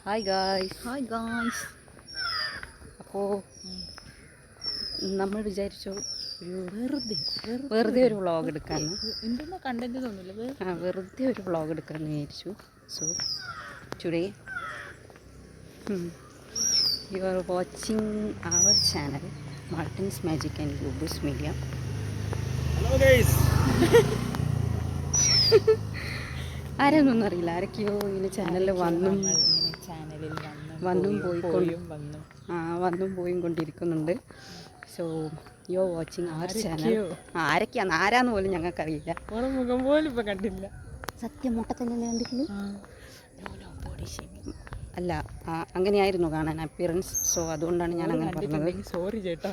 Hi guys. അപ്പോൾ നമ്മൾ വിചാരിച്ചു ഒരു വെറുതെ ഒരു വ്ളോഗ് എടുക്കാമെന്ന്. എന്തൊന്നും കണ്ടന്റ് തോന്നില്ല, വെറുതെ ഒരു വ്ളോഗ് എടുക്കാമെന്ന് വിചാരിച്ചു. So today you are watching our channel Martin's magic and ലൂബൂസ് മീഡിയ. Hello guys. ആരെയൊന്നും അറിയില്ല, ആരൊക്കെയോ ഇങ്ങനെ ചാനലിൽ വന്നും പോയും കൊണ്ടിരിക്കുന്നുണ്ട്. So you are watching our channel. ആരൊക്കെയാണ് ആരാന്ന് പോലും ഞങ്ങൾക്കറിയില്ല. മുഖം പോലും ഇപ്പം കണ്ടില്ല. സത്യം മുട്ടത്തന്നെ കണ്ടിട്ടുള്ളൂ. അല്ല, അങ്ങനെയായിരുന്നു കാണാൻ അപ്പിയറൻസ്. സോ അതുകൊണ്ടാണ് ഞാൻ അങ്ങനെ പറഞ്ഞത്. സോറി ചേട്ടാ.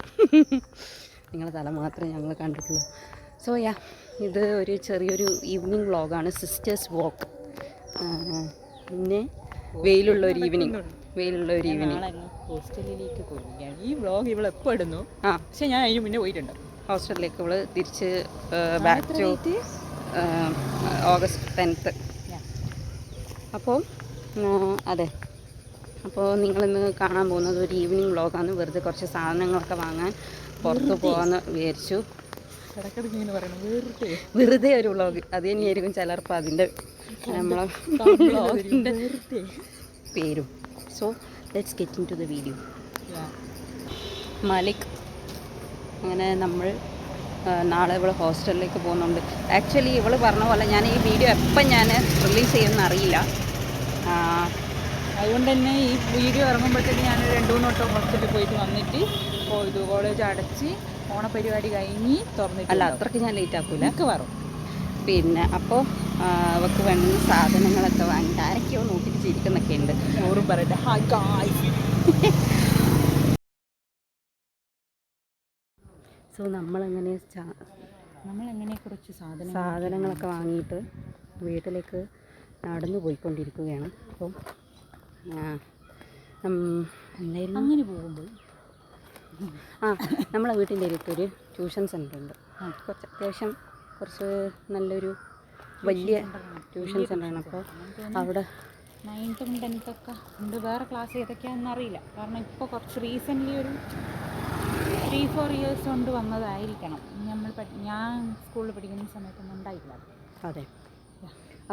നിങ്ങളുടെ തല മാത്രമേ ഞങ്ങൾ കണ്ടിട്ടുള്ളൂ. സോ ഇത് ഒരു ചെറിയൊരു ഈവനിങ് വ്ളോഗാണ്, സിസ്റ്റേഴ്സ് വാക്ക്. പിന്നെ വെയിലുള്ള ഒരു ഈവനിങ്. ഹോസ്റ്റലിലേക്ക് പോവുകയാണ്. ഈ വ്ളോഗ് ഇവൾ എപ്പോൾ ഇടുന്നു? പക്ഷെ ഞാൻ അതിന് മുന്നേ പോയിട്ടുണ്ട് ഹോസ്റ്റലിലേക്ക്. ഇവള് തിരിച്ച് ബാക്ക് ടു ഓഗസ്റ്റ് 10th. അപ്പോൾ അതെ, അപ്പോൾ നിങ്ങളിന്ന് കാണാൻ പോകുന്നത് ഒരു ഈവനിങ് വ്ളോഗാണ്. വെറുതെ കുറച്ച് സാധനങ്ങളൊക്കെ വാങ്ങാൻ പുറത്ത് പോകാമെന്ന് വിചാരിച്ചു. വെറുതെ ഒരു വ്ളോഗ്. അത് തന്നെയായിരിക്കും ചിലർപ്പോൾ അതിൻ്റെ നമ്മളെ വ്ളോഗിൻ്റെ പേരും. So let's get into the video. Malik, അങ്ങനെ നമ്മൾ നാളെ ഇവൾ ഹോസ്റ്റലിലേക്ക് പോകുന്നുണ്ട്. ആക്ച്വലി ഇവൾ പറഞ്ഞ പോലെ ഞാൻ ഈ വീഡിയോ എപ്പം ഞാൻ റിലീസ് ചെയ്യുമെന്ന് അറിയില്ല. അതുകൊണ്ട് തന്നെ ഈ വീഡിയോ ഇറങ്ങുമ്പോഴത്തേക്ക് ഞാൻ 2-3 വട്ടം ഹോസ്പിറ്റലിൽ പോയിട്ട് വന്നിട്ട് ഇത് കോളേജ് അടച്ച് ഓണപരിപാടി കഴിഞ്ഞ് തുറന്നിട്ട്. അല്ല, അത്രയ്ക്ക് ഞാൻ ലേറ്റ് ആക്കൂല. ഒക്കെ വരും. പിന്നെ അപ്പോൾ അവൾക്ക് വേണ്ട സാധനങ്ങളൊക്കെ വാങ്ങി ആരൊക്കെയോ നോക്കിയിട്ട് ചിരിക്കുന്നൊക്കെ ഉണ്ട്. ഓറും പറയട്ടെ ഹായ് ഗായ്സ്. സോ നമ്മളങ്ങനെ കുറച്ച് സാധനങ്ങളൊക്കെ വാങ്ങിയിട്ട് വീട്ടിലേക്ക് നടന്നു പോയിക്കൊണ്ടിരിക്കുകയാണ്. അപ്പം എന്തായാലും അങ്ങനെ പോകുമ്പോൾ നമ്മളെ വീട്ടിൻ്റെ അടുത്തൊരു ട്യൂഷൻ സെൻ്റർ ഉണ്ട്. അത്യാവശ്യം കുറച്ച് നല്ലൊരു വലിയ ട്യൂഷൻ സെൻ്ററാണ്. അപ്പോൾ അവിടെ 9th ഉം 10th ഒക്കെ ഉണ്ട്. വേറെ ക്ലാസ് ഏതൊക്കെയാണെന്ന് അറിയില്ല. കാരണം ഇപ്പോൾ കുറച്ച് റീസെൻ്റ്ലി ഒരു 3-4 ഇയേഴ്സ് കൊണ്ട് വന്നതായിരിക്കണം. ഞാൻ സ്കൂളിൽ പഠിക്കുന്ന സമയത്തൊന്നും ഉണ്ടായില്ല. അതെ.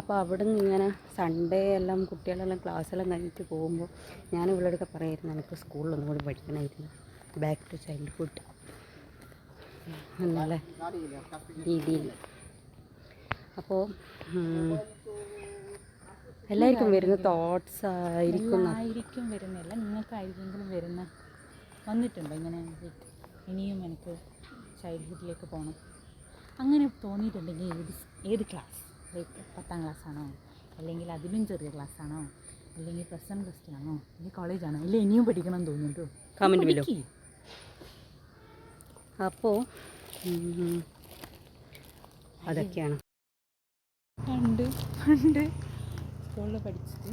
അപ്പോൾ അവിടെ നിന്ന് ഇങ്ങനെ സൺഡേ എല്ലാം കുട്ടികളെല്ലാം ക്ലാസ്സെല്ലാം കഴിഞ്ഞിട്ട് പോകുമ്പോൾ ഞാൻ ഇവളോടൊക്കെ പറയായിരുന്നു, എനിക്ക് സ്കൂളിലൊന്നും കൂടി പഠിക്കണമായിരുന്നു, ബാക്ക് ടു ചൈൽഡ്ഹുഡ് എന്നല്ല രീതിയിൽ. അപ്പോൾ എല്ലാവർക്കും വരുന്ന തോട്ട്സ് ആയിരിക്കും വരുന്നില്ല, നിങ്ങൾക്കായിരിക്കെങ്കിലും വന്നിട്ടുണ്ടോ ഇങ്ങനെ ഇനിയും എനിക്ക് ചൈൽഡ്ഹുഡിലേക്ക് പോകണം അങ്ങനെ തോന്നിയിട്ടുണ്ടെങ്കിൽ ഏത് ക്ലാസ്? ലൈക്ക് 10ാം ക്ലാസ്സാണോ, അല്ലെങ്കിൽ അതിലും ചെറിയ ക്ലാസ്സാണോ, അല്ലെങ്കിൽ +1 +2 ആണോ, അല്ലെങ്കിൽ കോളേജാണോ, അല്ലെങ്കിൽ ഇനിയും പഠിക്കണം എന്ന് തോന്നുന്നുണ്ടോ? Comment below. അപ്പോൾ അതൊക്കെയാണ്. പണ്ട് സ്കൂളിൽ പഠിച്ചിട്ട്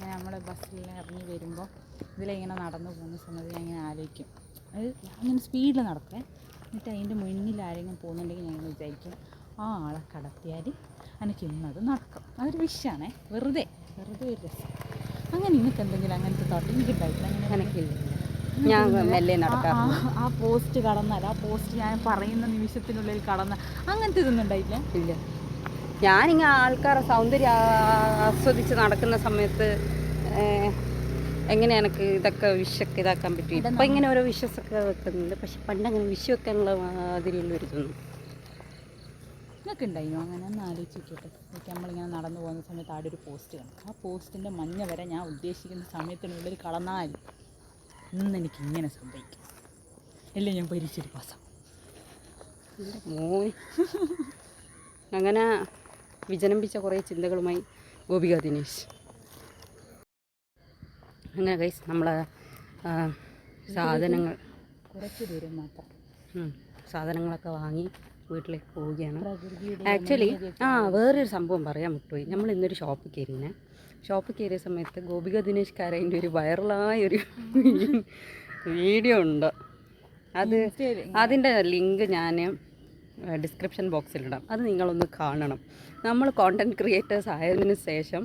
ഞാൻ നമ്മുടെ ബസ്സിൽ ഇറങ്ങി വരുമ്പോൾ ഇതിലിങ്ങനെ നടന്നു പോകുന്ന സമയത്ത് ഞാൻ ഇങ്ങനെ ആലോചിക്കും. അത് ഇങ്ങനെ സ്പീഡിൽ നടക്കേ, എന്നിട്ട് അതിൻ്റെ മുന്നിൽ ആരെങ്കിലും പോകുന്നുണ്ടെങ്കിൽ ഞാൻ വിചാരിക്കും, ആ ആളെ കടത്തിയാൽ എനിക്ക് ഇന്നത് നടക്കും. അതൊരു വിഷയമാണേ, വെറുതെ ഒരു രസം. അങ്ങനെ നിങ്ങൾക്ക് എന്തെങ്കിലും അങ്ങനത്തെ തോട്ട്? എനിക്കുണ്ടായിട്ടില്ല. എനിക്കില്ല. ഞാൻ മെല്ലെ നടക്കാറുണ്ട്. ആ പോസ്റ്റ് കടന്നാൽ, ആ പോസ്റ്റ് ഞാൻ പറയുന്ന നിമിഷത്തിനുള്ളിൽ കടന്നാൽ അങ്ങനത്തെ ഇതൊന്നും ഉണ്ടായില്ല. ഇല്ല. ഞാനിങ്ങനെ ആൾക്കാരെ സൗന്ദര്യം ആസ്വദിച്ച് നടക്കുന്ന സമയത്ത് എങ്ങനെ എനിക്ക് ഇതൊക്കെ വിഷൊക്കെ ഇതാക്കാൻ പറ്റും? ഇപ്പം ഇങ്ങനെ ഓരോ വിഷസൊക്കെ വെക്കുന്നുണ്ട്. പക്ഷെ പണ്ട് അങ്ങനെ വിഷ വെക്കാനുള്ള മാതിരിയുള്ള ഒരു ഇതൊന്നും നിങ്ങൾക്ക് ഉണ്ടായിരുന്നു. അങ്ങനെ ഒന്ന് ആലോചിച്ചിട്ട് നമ്മളിങ്ങനെ നടന്നു പോകുന്ന സമയത്ത് ആടെ ഒരു പോസ്റ്റ് കാണും. ആ പോസ്റ്റിൻ്റെ മഞ്ഞ വരെ ഞാൻ ഉദ്ദേശിക്കുന്ന സമയത്തിനുള്ളിൽ കടന്നാൽ ഇന്നെനിക്ക് ഇങ്ങനെ സംഭവിക്കും, അല്ലേ ഞാൻ പരിച്ചൊരു പാസം. അങ്ങനെ വിജനമ്പിച്ച കുറേ ചിന്തകളുമായി ഗോപിക ദിനേശ്. അങ്ങനെ ഗൈസ്, നമ്മളെ കുറച്ച് ദൂരം മാത്രം സാധനങ്ങളൊക്കെ വാങ്ങി വീട്ടിലേക്ക് പോവുകയാണ്. ആക്ച്വലി വേറൊരു സംഭവം പറയാൻ വിട്ടുപോയി. നമ്മൾ ഇന്നൊരു ഷോപ്പിൽ കയറിയ സമയത്ത് ഗോപിക ദിനേശ് കരയിൻ്റെ ഒരു വൈറലായൊരു വീഡിയോ ഉണ്ട്. അതിൻ്റെ ലിങ്ക് ഞാൻ ഡിസ്ക്രിപ്ഷൻ ബോക്സിലിടാം. അത് നിങ്ങളൊന്ന് കാണണം. നമ്മൾ കോണ്ടൻറ് ക്രിയേറ്റേഴ്സ് ആയതിനു ശേഷം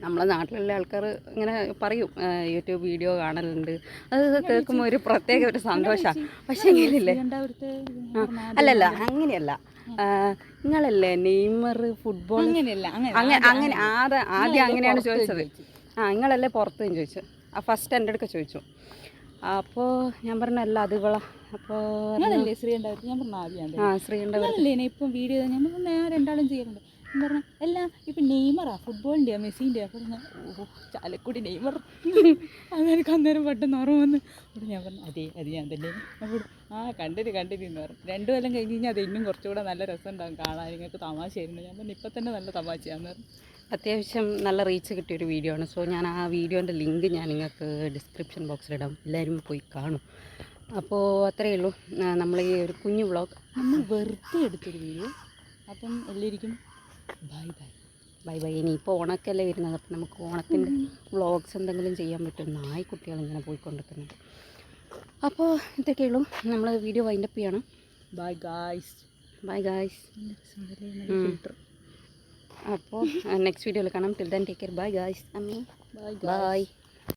നമ്മളെ നാട്ടിലുള്ള ആൾക്കാർ ഇങ്ങനെ പറയും യൂട്യൂബ് വീഡിയോ കാണലുണ്ട്, അത് കേൾക്കുമ്പോൾ ഒരു പ്രത്യേക ഒരു സന്തോഷമാണ്. പക്ഷേ എങ്കിലില്ലേ, അല്ലല്ല അങ്ങനെയല്ല, നിങ്ങളല്ലേ നെയ്മർ ഫുട്ബോൾ അങ്ങനെയല്ല അങ്ങനെ ആദ്യം അങ്ങനെയാണ് ചോദിച്ചത്. നിങ്ങളല്ലേ പുറത്തും ചോദിച്ചു. ഫസ്റ്റ് എൻ്റെ അടുക്ക ചോദിച്ചു. അപ്പോൾ ഞാൻ പറഞ്ഞല്ല അത് ഇവളാ. അപ്പോൾ ശ്രീകണ്ഠപുരത്ത് ഞാൻ പറഞ്ഞ ആദ്യം ശ്രീകണ്ഠപുരത്ത് ഇപ്പം വീഡിയോ ഞാൻ രണ്ടാളും ചെയ്യാറുണ്ട്. ഞാൻ പറഞ്ഞു അല്ല ഇപ്പം നെയ്മറാ ഫുട്ബോളിൻ്റെയാ മെസ്സിൻ്റെയാ? പറഞ്ഞു ഓ ചാലക്കുടി നെയ്മർ. അതെനിക്ക് അന്നേരം പെട്ടെന്ന് ഓർമ്മ വന്ന്. അപ്പോൾ ഞാൻ പറഞ്ഞു അതെ അത് ഞാൻ തന്നെ. അപ്പോൾ കണ്ടിരുന്ന് പറഞ്ഞു. 2 കൊല്ലം കഴിഞ്ഞ് കഴിഞ്ഞാൽ അത് ഇന്നും കുറച്ചുകൂടെ നല്ല രസം ഉണ്ടാകും കാണാൻ, നിങ്ങൾക്ക് തമാശയായിരുന്നു. ഞാൻ പറഞ്ഞു ഇപ്പം തന്നെ നല്ല തമാശയാന്ന് പറഞ്ഞു. അത്യാവശ്യം നല്ല റീച്ച് കിട്ടിയൊരു വീഡിയോ ആണ്. സോ ഞാൻ ആ വീഡിയോൻ്റെ ലിങ്ക് ഞാൻ നിങ്ങൾക്ക് ഡിസ്ക്രിപ്ഷൻ ബോക്സിലിടാം, എല്ലാവരും പോയി കാണും. അപ്പോൾ അത്രയേ ഉള്ളൂ നമ്മൾ ഈ ഒരു കുഞ്ഞു വ്ളോഗ്, നമ്മൾ വെറുതെ എടുത്തൊരു വീഡിയോ. അപ്പം എല്ലാവർക്കും ബൈ ബൈ. ഇനിയിപ്പോൾ ഓണക്കല്ലേ വരുന്നത്, അപ്പം നമുക്ക് ഓണത്തിൻ്റെ വ്ളോഗ്സ് എന്തെങ്കിലും ചെയ്യാൻ പറ്റും. നായ്ക്കുട്ടികൾ ഇങ്ങനെ പോയിക്കൊണ്ടിരിക്കുന്നുണ്ട്. അപ്പോൾ ഇതൊക്കെയുള്ളൂ, നമ്മൾ വീഡിയോ വൈൻഡപ്പ് ചെയ്യണം. Bye guys. അപ്പോൾ നെക്സ്റ്റ് വീഡിയോയിൽ കാണാം. Till then take care. Bye guys. അമ്മി ബൈ.